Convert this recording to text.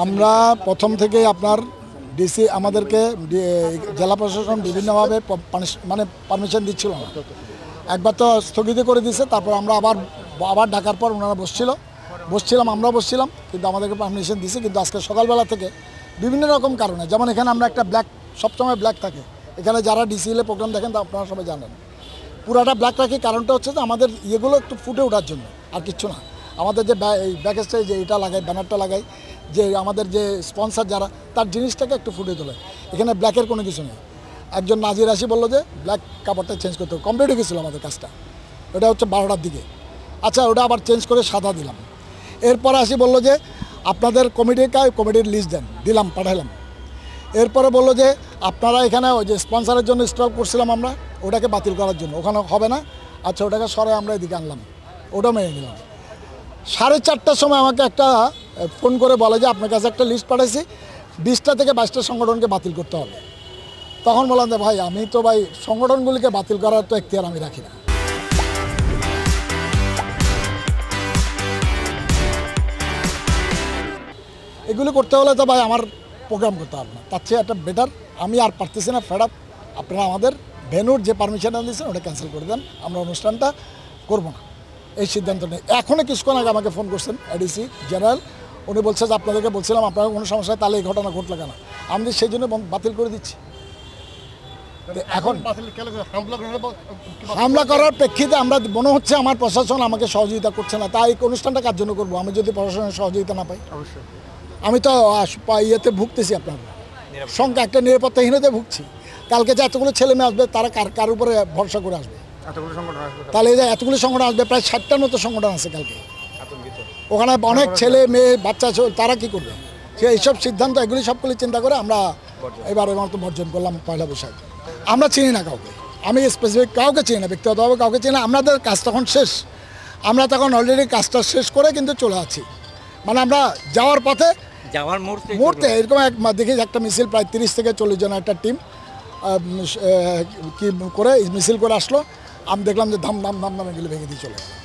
আমরা প্রথম থেকেই আপনার ডিসি আমাদেরকে জেলা প্রশাসন বিভিন্নভাবে মানে পারমিশন দিচ্ছিল না। একবার তো স্থগিত করে দিয়েছে, তারপর আমরা আবার ডাকার পর ওনারা বসছিলাম আমরাও বসছিলাম, কিন্তু আমাদেরকে পারমিশন দিয়েছে। কিন্তু আজকে সকালবেলা থেকে বিভিন্ন রকম কারণে, যেমন এখানে আমরা একটা ব্ল্যাক, সবসময় ব্ল্যাক থাকে এখানে, যারা ডিসিএলে প্রোগ্রাম দেখেন তা আপনারা সবাই জানেন, পুরাটা ব্ল্যাক রাখি। কারণটা হচ্ছে যে আমাদের ইয়েগুলো একটু ফুটে ওঠার জন্য, আর কিচ্ছু না। আমাদের যে ব্যাক স্টেজে যে এটা লাগাই, ব্যানারটা লাগাই, যে আমাদের যে স্পন্সর যারা, তার জিনিসটাকে একটু ফুটে তোলে। এখানে ব্ল্যাকের কোনো কিছু নেই। একজন নাজির আসি বললো যে ব্ল্যাক কাপড়টা চেঞ্জ করতে হবে, কমপ্লিট হয়ে গেছিলো আমাদের কাজটা। ওটা হচ্ছে 12টার দিকে। আচ্ছা, ওটা আবার চেঞ্জ করে সাদা দিলাম। এরপরে আসি বললো যে আপনাদের কমিটির লিস্ট দেন, দিলাম, পাঠালাম। এরপরে বললো যে আপনারা এখানে ওই যে স্পন্সরের জন্য স্টল করছিলাম আমরা, ওটাকে বাতিল করার জন্য, ওখানে হবে না। আচ্ছা, ওটাকে সরে আমরা এদিকে আনলাম, ওটা মেনে নিলাম। 4:30টার সময় আমাকে একটা ফোন করে বলে যে আপনার কাছে একটা লিস্ট পাঠাইছি, 20টা থেকে 22টা সংগঠনকে বাতিল করতে হবে। তখন বললাম যে ভাই, আমি তো ভাই সংগঠনগুলিকে বাতিল করার তো এখতিয়ার আমি রাখি না। এগুলি করতে হলে তো ভাই আমার প্রোগ্রাম করতে হবে না, তার চেয়ে একটা বেটার, আমি আর পারতেছি না, ফেড আপ। আপনারা আমাদের ভেন্যুর যে পারমিশনটা দিয়েছেন ওটা ক্যান্সেল করে দেন, আমরা অনুষ্ঠানটা করব না, এই সিদ্ধান্ত নেই। এখনও কিছুক্ষণ আগে আমাকে ফোন করছেন এডিসি জেনারেল, উনি বলছে যে আপনাদেরকে বলছিলাম আপনারা কোনো সমস্যা তাহলে এই ঘটনা ঘটলো কেন, আমি সেই জন্য বাতিল করে দিচ্ছি। এখন হামলা করার প্রেক্ষিতে আমরা মনে হচ্ছে আমার প্রশাসন আমাকে সহযোগিতা করছে না, তাই অনুষ্ঠানটা কার জন্য করবো আমি যদি প্রশাসনের সহযোগিতা না পাই? অবশ্যই আমি তো ইয়েতে ভুগতেছি, আপনার সংখ্যা একটা নিরাপত্তাহীনতে ভুগছি। কালকে যে এতগুলো ছেলে মেয়ে আসবে, তারা কার উপরে ভরসা করে আসবে? তাহলে এই যে এতগুলো সংগঠন আসবে, প্রায় 60টার মতো সংগঠন আছে কালকে, ওখানে অনেক ছেলে মেয়ে বাচ্চা, তারা কি করবে? সে এইসব সিদ্ধান্ত, এগুলি সবগুলি চিন্তা করে আমরা এবারের মতো বর্জন করলাম পয়লা বৈশাখ। আমরা চিনি না কাউকে, আমি স্পেসিফিক কাউকে চিনি না, ব্যক্তিগতভাবে কাউকে চিনি না। আমাদের কাজ তখন শেষ, আমরা তখন অলরেডি কাজটা শেষ করে কিন্তু চলে আছি। মানে আমরা যাওয়ার পথে মুহূর্তে এরকম দেখি একটা মিছিল, প্রায় 30 থেকে 40 জন একটা টিম কি করে মিছিল করে আসলো। আমি দেখলাম যে ধাম ধাম ধাম ধাম এগুলো ভেঙে দিয়ে চলে গেল।